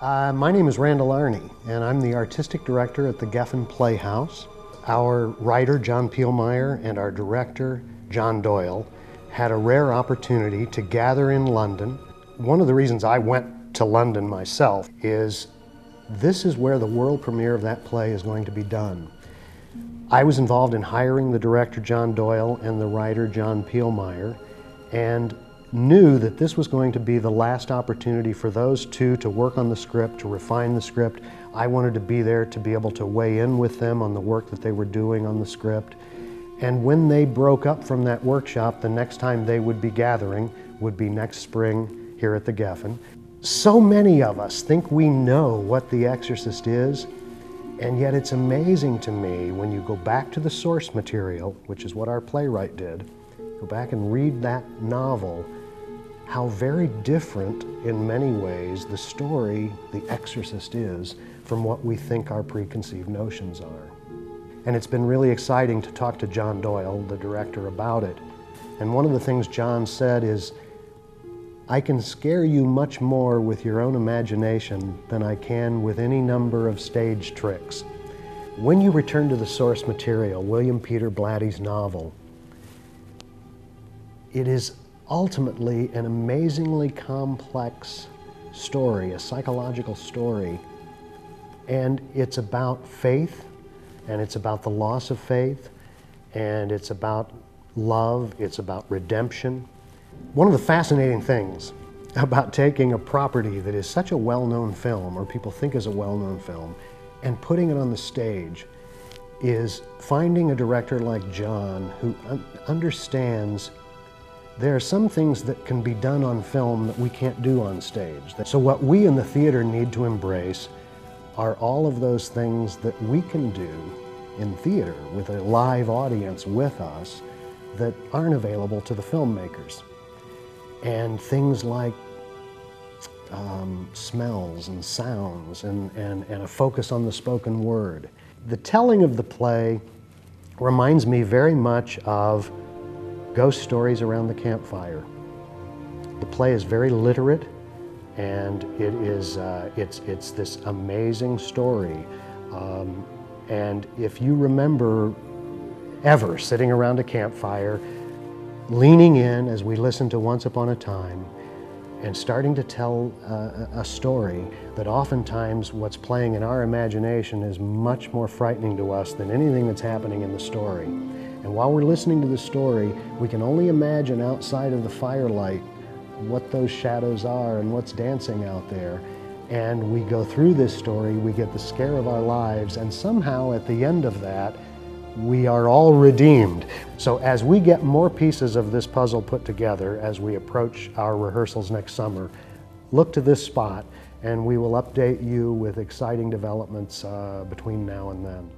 My name is Randall Arney, and I'm the artistic director at the Geffen Playhouse. Our writer, John Pielmeier, and our director, John Doyle, had a rare opportunity to gather in London. One of the reasons I went to London myself is this is where the world premiere of that play is going to be done. I was involved in hiring the director, John Doyle, and the writer, John Pielmeier, and knew that this was going to be the last opportunity for those two to work on the script, to refine the script. I wanted to be there to be able to weigh in with them on the work that they were doing on the script. And when they broke up from that workshop, the next time they would be gathering would be next spring here at the Geffen. So many of us think we know what The Exorcist is, and yet it's amazing to me when you go back to the source material, which is what our playwright did, go back and read that novel, how very different in many ways the story, The Exorcist, is from what we think our preconceived notions are. And it's been really exciting to talk to John Doyle, the director, about it. And one of the things John said is, I can scare you much more with your own imagination than I can with any number of stage tricks. When you return to the source material, William Peter Blatty's novel, it is ultimately an amazingly complex story, a psychological story. And it's about faith, and it's about the loss of faith, and it's about love, it's about redemption. One of the fascinating things about taking a property that is such a well-known film, or people think is a well-known film, and putting it on the stage is finding a director like John who understands there are some things that can be done on film that we can't do on stage. So what we in the theater need to embrace are all of those things that we can do in theater with a live audience with us that aren't available to the filmmakers. And things like smells and sounds and a focus on the spoken word. The telling of the play reminds me very much of ghost stories around the campfire. The play is very literate, and it is it's this amazing story. And if you remember ever sitting around a campfire, leaning in as we listen to Once Upon a Time, and starting to tell a story that oftentimes what's playing in our imagination is much more frightening to us than anything that's happening in the story. And while we're listening to the story, we can only imagine outside of the firelight what those shadows are and what's dancing out there. And we go through this story, we get the scare of our lives, and somehow at the end of that, we are all redeemed. So as we get more pieces of this puzzle put together as we approach our rehearsals next summer, look to this spot and we will update you with exciting developments between now and then.